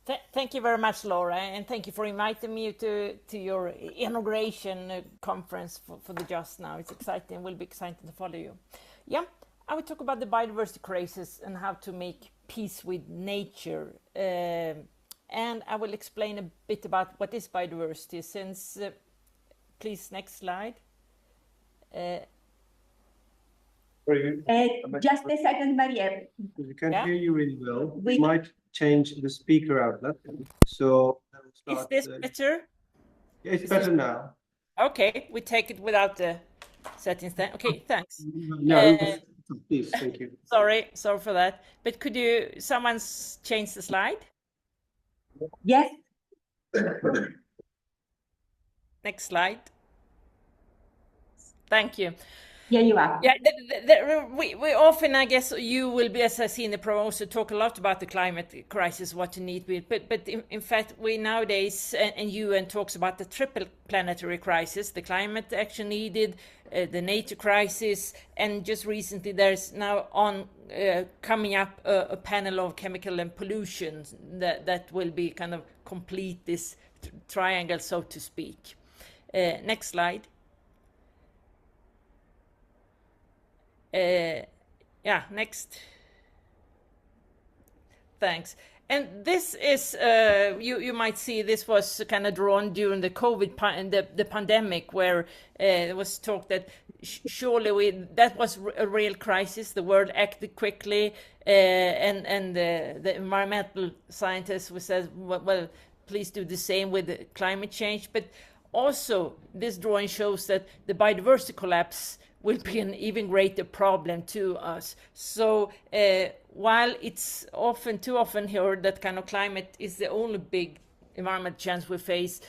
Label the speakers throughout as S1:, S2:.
S1: Thank you very much, Laura, and thank you for inviting me to your inauguration conference for the Just Now. It's exciting. It will be exciting to follow you. Yeah, I will talk about the biodiversity crisis and how to make peace with nature. And I will explain a bit about what is biodiversity. Since, please, next slide.
S2: Just a second, Maria.
S3: We can't
S1: Yeah.
S3: hear you really well. We might change the speaker outlet. So
S1: Is this better?
S3: Yeah, it's better now.
S1: Okay, we take it without the settings then. Okay, thanks.
S3: No, please, thank you.
S1: Sorry for that. But could someone change the slide?
S2: Yes.
S1: Next slide. Thank you.
S2: Here you are.
S1: Yeah, we often, I guess, you will be, as I see in the program, also talk a lot about the climate crisis, what you need with. But in fact, we nowadays, and UN talks about the triple planetary crisis: the climate action needed, the nature crisis, and just recently there's now coming up a panel of chemical and pollution that will be kind of complete this triangle, so to speak. Next slide. Yeah, next. Thanks. And this is, you might see this was kind of drawn during the COVID, the pandemic, where there was talk that surely that was a real crisis. The world acted quickly, and the environmental scientists who said, well, please do the same with climate change. But also, this drawing shows that the biodiversity collapse will be an even greater problem to us. So while it's too often heard that kind of climate is the only big environmental challenge we face,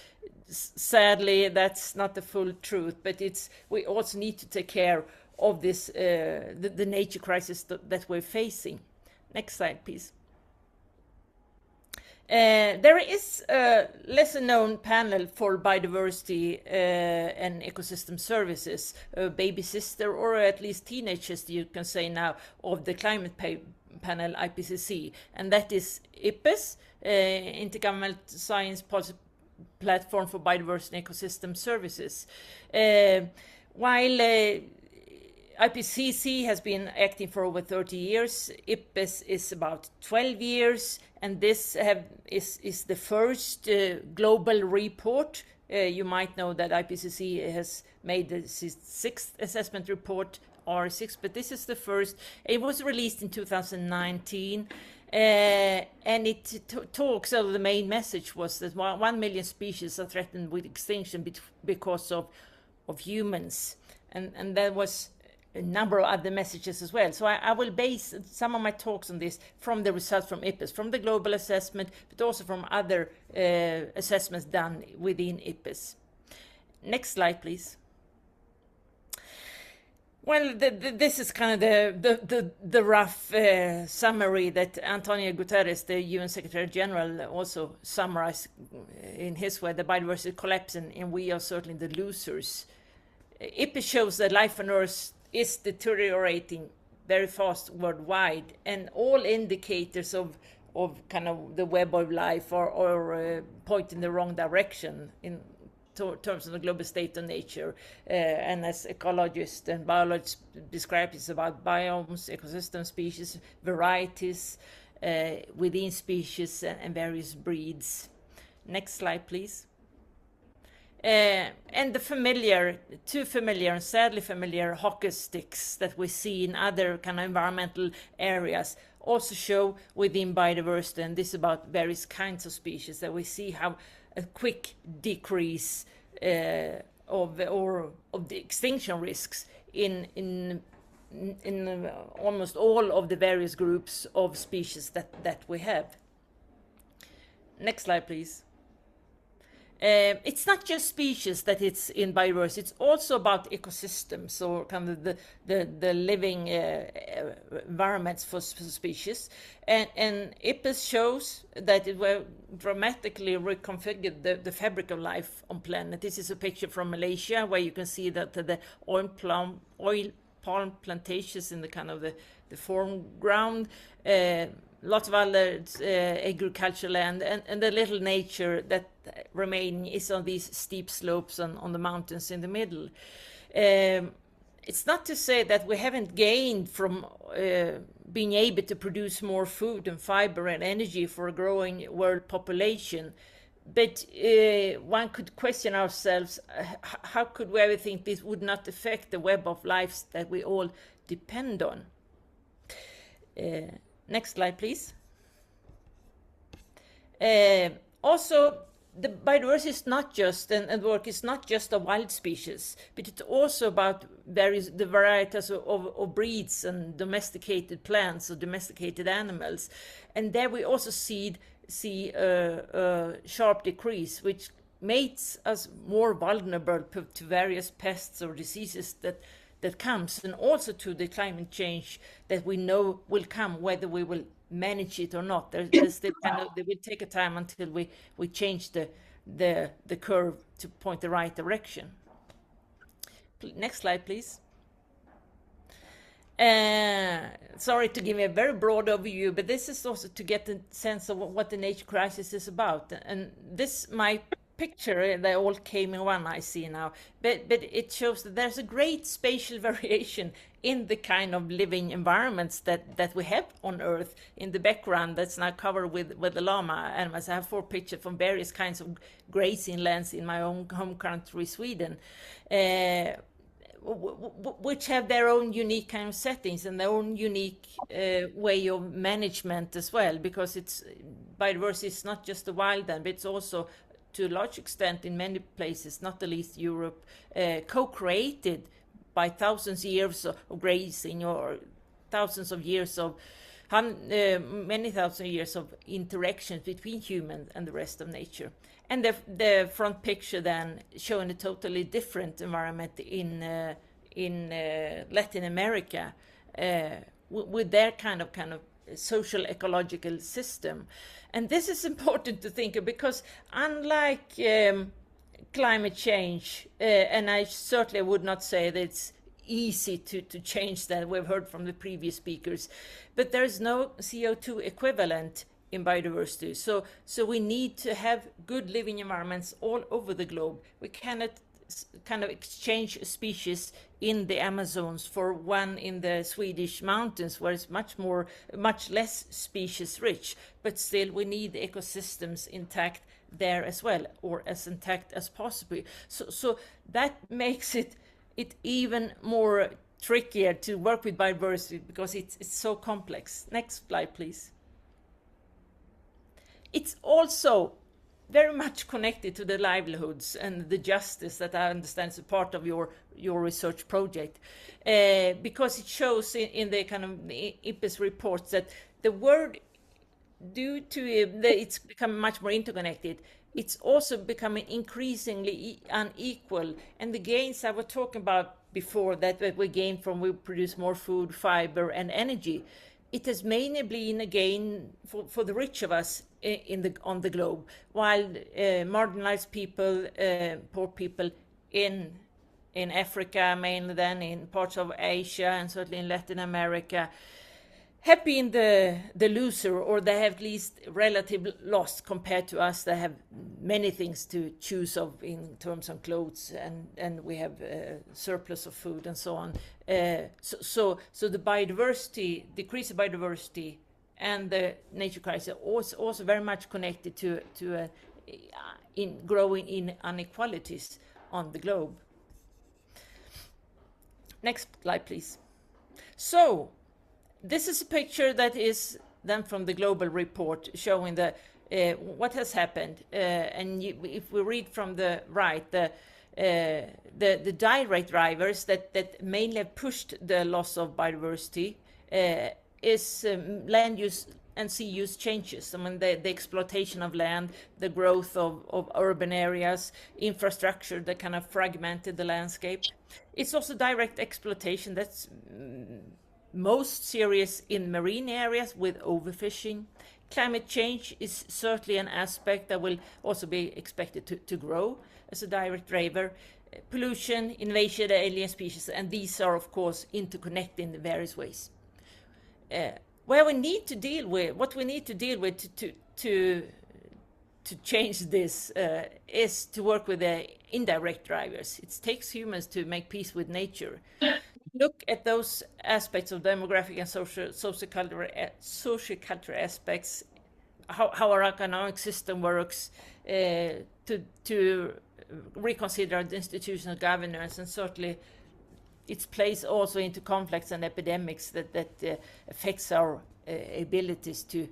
S1: sadly that's not the full truth. But we also need to take care of this the nature crisis that we're facing. Next slide, please. There is a lesser known panel for biodiversity and ecosystem services, a baby sister, or at least teenagers, you can say now, of the climate panel IPCC, and that is IPBES, Intergovernmental Science Policy Platform for Biodiversity and Ecosystem Services. While IPCC has been acting for over 30 years, IPBES is about 12 years, and this is the first global report. You might know that IPCC has made the sixth assessment report, R6, but this is the first. It was released in 2019, and it talks, so the main message was that 1 million species are threatened with extinction because of humans, and that was a number of other messages as well. So I will base some of my talks on this from the results from IPBES, from the global assessment, but also from other assessments done within IPBES. Next slide, please. Well, this is kind of the rough summary that Antonio Guterres, the UN Secretary General, also summarized in his way: the biodiversity collapse, and we are certainly the losers. IPBES shows that life on Earth is deteriorating very fast worldwide, and all indicators of kind of the web of life are point in the wrong direction in terms of the global state of nature. And as ecologists and biologists describe, it's about biomes, ecosystem, species, varieties within species, and various breeds. Next slide, please. And the too familiar and sadly familiar hockey sticks that we see in other kind of environmental areas also show within biodiversity, and this is about various kinds of species, that we see how a quick decrease of the extinction risks in almost all of the various groups of species that we have. Next slide, please. It's not just species that it's in biodiversity, it's also about ecosystems, or kind of the living environments for species. And IPBES shows that it will dramatically reconfigure the fabric of life on planet. This is a picture from Malaysia, where you can see that the oil palm plantations in the kind of the foreground lots of other agricultural land, and the little nature that remain is on these steep slopes on the mountains in the middle. It's not to say that we haven't gained from being able to produce more food and fiber and energy for a growing world population, but one could question ourselves, how could we ever think this would not affect the web of lives that we all depend on? Next slide, please. Also, the biodiversity is not just, and work is not just of wild species, but it's also about the varieties of breeds and domesticated plants or domesticated animals. And there we also see a sharp decrease, which makes us more vulnerable to various pests or diseases that comes, and also to the climate change that we know will come, whether we will manage it or not. There's still it will take a time until we change the curve to point the right direction. Next slide, please. Sorry to give you a very broad overview, but this is also to get a sense of what the nature crisis is about. And this, my picture, they all came in one I see now, but it shows that there's a great spatial variation in the kind of living environments that we have on Earth. In the background that's now covered with the llama animals, I have 4 pictures from various kinds of grazing lands in my own home country, Sweden, which have their own unique kind of settings and their own unique way of management as well, because biodiversity is not just the wild land, but it's also to a large extent in many places, not the least Europe, co-created by thousands of years of grazing, or thousands of years of many thousands of years of interactions between humans and the rest of nature. And the front picture then showing a totally different environment in Latin America, with their kind of social ecological system. And this is important to think of, because unlike climate change, and I certainly would not say that it's easy to change that, we've heard from the previous speakers, but there's no CO2 equivalent in biodiversity. So we need to have good living environments all over the globe. We cannot kind of exchange species in the Amazons for one in the Swedish mountains, where it's much less species rich, but still we need ecosystems intact there as well, or as intact as possible. So that makes it even more trickier to work with biodiversity, because it's so complex. Next slide, please. It's also very much connected to the livelihoods and the justice that I understand is a part of your research project, because it shows in the kind of the IPBES reports that the world, due to it's becoming much more interconnected, it's also becoming increasingly unequal. And the gains I was talking about before, that we gain from we produce more food, fiber, and energy, it has mainly been a gain for the rich of us on the globe, while marginalized people, poor people in Africa, mainly then in parts of Asia and certainly in Latin America, have been the loser, or they have at least relative loss compared to us that have many things to choose of in terms of clothes, and we have surplus of food and so on. So the biodiversity, decrease of biodiversity, and the nature crisis also very much connected to in growing inequalities on the globe. Next slide, please. So this is a picture that is then from the global report, showing what has happened. And if we read from the right, the direct drivers that mainly have pushed the loss of biodiversity is land use and sea use changes. I mean, the exploitation of land, the growth of urban areas, infrastructure that kind of fragmented the landscape. It's also direct exploitation that's most serious in marine areas with overfishing. Climate change is certainly an aspect that will also be expected to grow as a direct driver. Pollution, invasion of alien species, and these are of course interconnected in various ways. where we need to deal with, what we need to deal with to change this is to work with the indirect drivers. It takes humans to make peace with nature. Look at those aspects of demographic and social cultural aspects, how our economic system works, to reconsider the institutional governance, and certainly its place also into conflicts and epidemics that affects our abilities to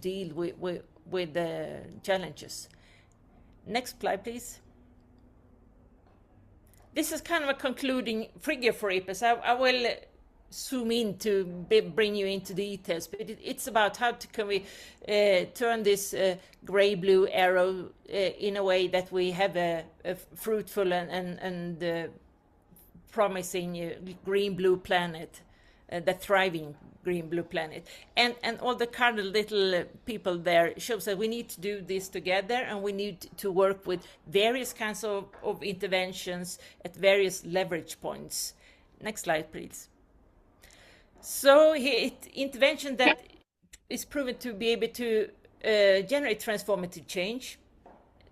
S1: deal with the challenges. Next slide, please. This is kind of a concluding figure for IPBES. I will zoom in to bring you into details, but it's about how can we turn this gray-blue arrow in a way that we have a fruitful and promising green-blue planet, the thriving green-blue planet. And all the kind of little people there shows that we need to do this together, and we need to work with various kinds of interventions at various leverage points. Next slide, please. So intervention that is proven to be able to generate transformative change.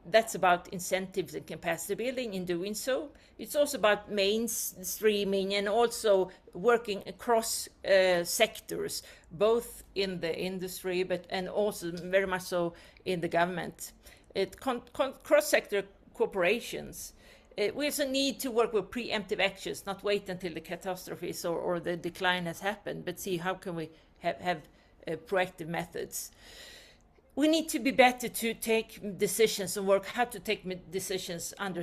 S1: That's about incentives and capacity building in doing so. It's also about mainstreaming and also working across sectors, both in the industry and also very much so in the government. Cross-sector cooperations. We also need to work with preemptive actions, not wait until the catastrophes or the decline has happened, but see how can we have proactive methods. We need to be better to take decisions and work how to take decisions under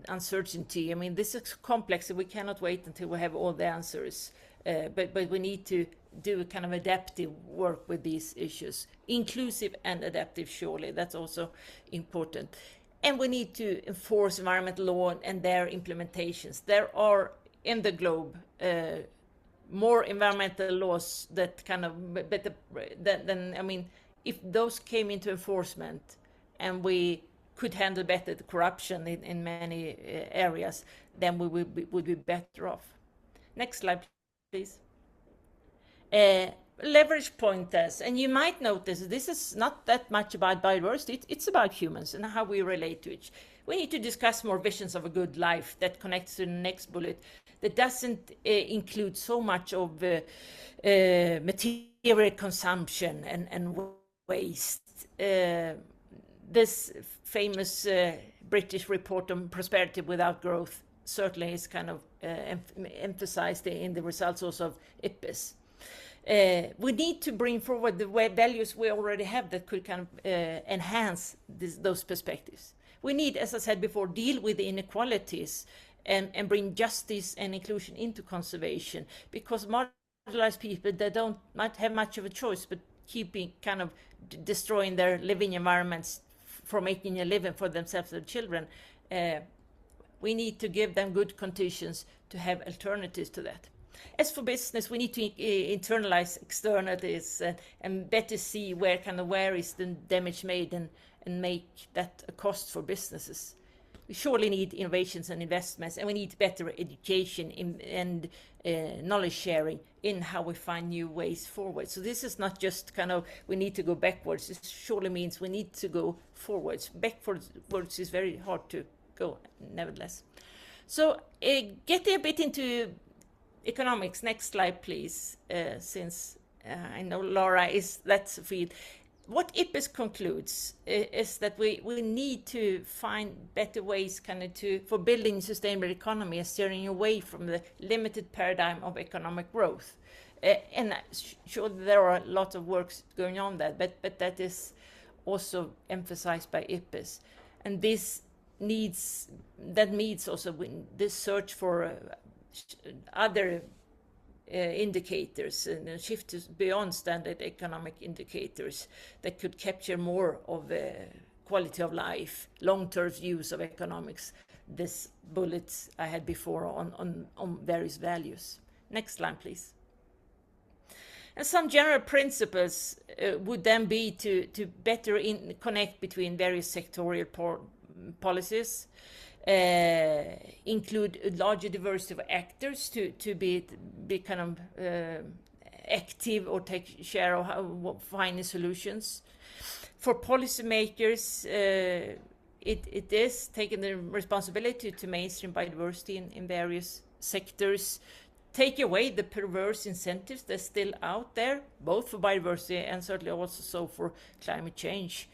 S1: uncertainty. I mean, this is complex, and we cannot wait until we have all the answers. But we need to do a kind of adaptive work with these issues. Inclusive and adaptive, surely. That's also important. And we need to enforce environmental law and their implementations. There are, in the globe, more environmental laws that kind of better than I mean, if those came into enforcement and we could handle better the corruption in many areas, then we would be better off. Next slide, please. Leverage pointers, and you might notice this is not that much about biodiversity, it's about humans and how we relate to each. We need to discuss more visions of a good life that connects to the next bullet, that doesn't include so much of material consumption and waste. This famous British report on prosperity without growth certainly is kind of emphasized in the results also of IPBES. We need to bring forward the values we already have that could kind of enhance those perspectives. We need, as I said before, deal with the inequalities and bring justice and inclusion into conservation, because marginalized people, they don't not have much of a choice but keeping kind of destroying their living environments for making a living for themselves and children. We need to give them good conditions to have alternatives to that. As for business, we need to internalize externalities and better see where is the damage made and make that a cost for businesses. We surely need innovations and investments, and we need better education and knowledge sharing in how we find new ways forward. So this is not just kind of we need to go backwards. This surely means we need to go forwards. Backwards is very hard to go, nevertheless. So getting a bit into economics. Next slide, please, since I know Laura is that's the field. What IPBES concludes is that we need to find better ways kind of for building a sustainable economy and steering away from the limited paradigm of economic growth. And sure, there are a lot of works going on there, but that is also emphasized by IPBES. And this needs also this search for other indicators and shift beyond standard economic indicators that could capture more of quality of life, long-term views of economics. This bullets I had before on various values. Next slide, please. And some general principles would then be to better connect between various sectorial policies, include a larger diversity of actors to be kind of active or take share of finding solutions. For policymakers, it is taking the responsibility to mainstream biodiversity in various sectors, take away the perverse incentives that's still out there, both for biodiversity and certainly also so for climate change.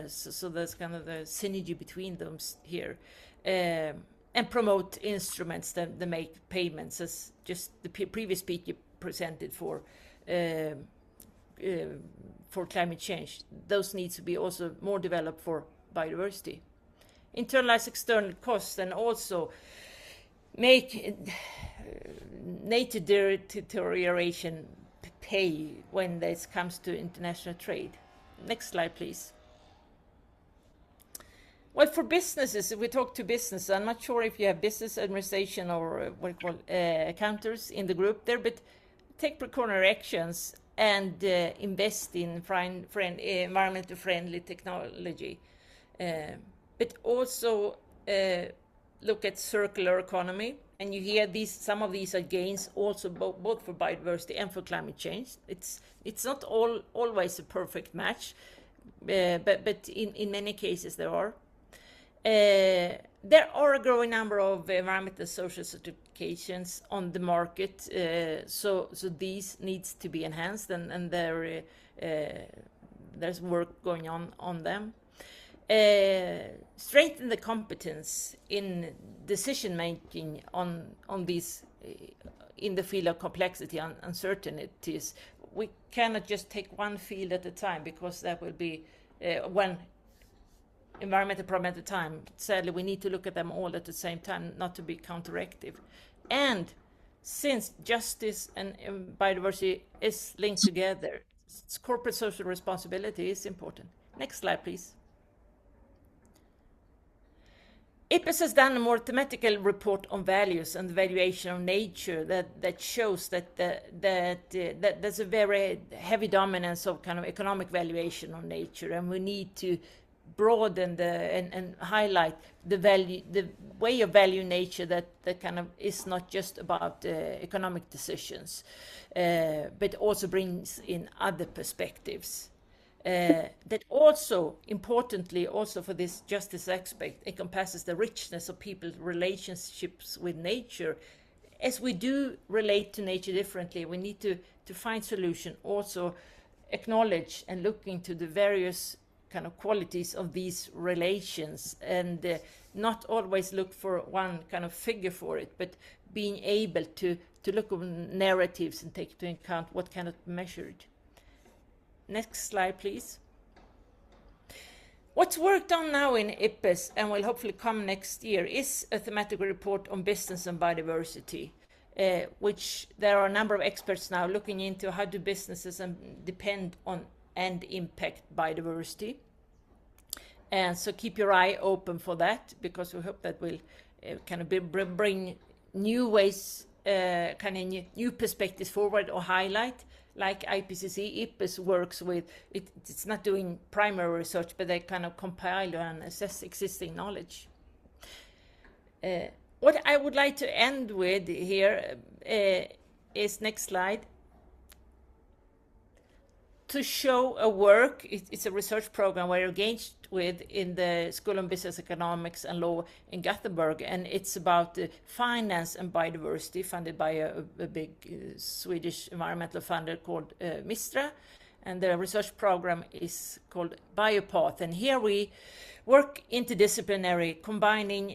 S1: So there's kind of the synergy between them here. And promote instruments that make payments, as just the previous speaker presented for climate change. Those needs to be also more developed for biodiversity. Internalize external costs and also make nature deterioration pay when this comes to international trade. Next slide, please. Well, for businesses, if we talk to business, I'm not sure if you have business administration or what you call accountants in the group there, but take precautionary actions and invest in environmentally friendly technology. But also look at circular economy. And you hear some of these are gains also both for biodiversity and for climate change. It's not always a perfect match, but in many cases there are. There are a growing number of environmental and social certifications on the market, so these needs to be enhanced, and there's work going on them. Strengthen the competence in decision making on these in the field of complexity and uncertainties. We cannot just take one field at a time, because that will be one environmental problem at a time. Sadly, we need to look at them all at the same time, not to be counteractive. And since justice and biodiversity is linked together, corporate social responsibility is important. Next slide, please. IPBES has done a more thematical report on values and the valuation of nature that shows that there's a very heavy dominance of kind of economic valuation of nature, and we need to broaden and highlight the way of value nature that kind of is not just about economic decisions, but also brings in other perspectives. That also, importantly, also for this justice aspect, encompasses the richness of people's relationships with nature. As we do relate to nature differently, we need to find solution, also acknowledge and look into the various kind of qualities of these relations, and not always look for one kind of figure for it, but being able to look at narratives and take into account what cannot be measured. Next slide, please. What's worked on now in IPBES and will hopefully come next year is a thematic report on business and biodiversity, which there are a number of experts now looking into how do businesses depend on and impact biodiversity. And so keep your eye open for that, because we hope that will kind of bring new ways, kind of new perspectives forward, or highlight, like IPCC, IPBES works with. It's not doing primary research, but they kind of compile and assess existing knowledge. What I would like to end with here is, next slide, to show a work. It's a research program we're engaged with in the School of Business Economics and Law in Gothenburg, and it's about finance and biodiversity, funded by a big Swedish environmental funder called Mistra, and the research program is called Biopath. And here we work interdisciplinary, combining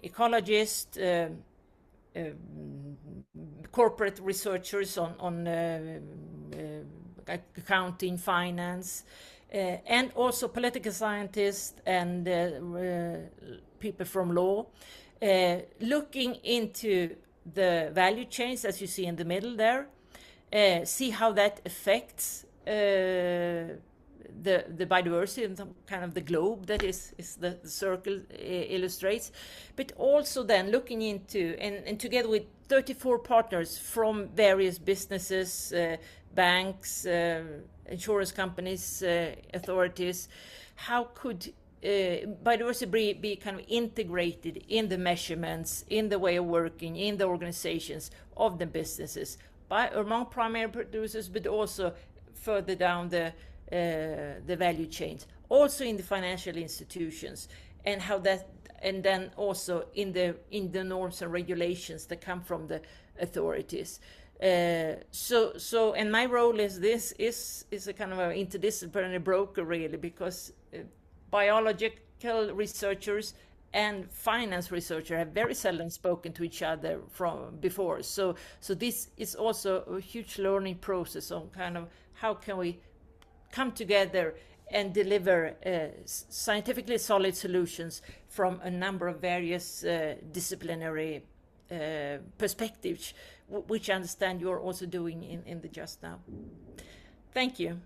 S1: ecologists, corporate researchers on accounting, finance, and also political scientists and people from law, looking into the value chains, as you see in the middle there, see how that affects the biodiversity and kind of the globe that is the circle illustrates, but also then looking into, and together with 34 partners from various businesses, banks, insurance companies, authorities, how could biodiversity be kind of integrated in the measurements, in the way of working, in the organizations of the businesses, among primary producers, but also further down the value chains, also in the financial institutions, and how that, and then also in the norms and regulations that come from the authorities. So and my role is a kind of an interdisciplinary broker, really, because biological researchers and finance researchers have very seldom spoken to each other from before. So this is also a huge learning process on kind of how can we come together and deliver scientifically solid solutions from a number of various disciplinary perspectives, which I understand you're also doing in the JusTN0W. Thank you.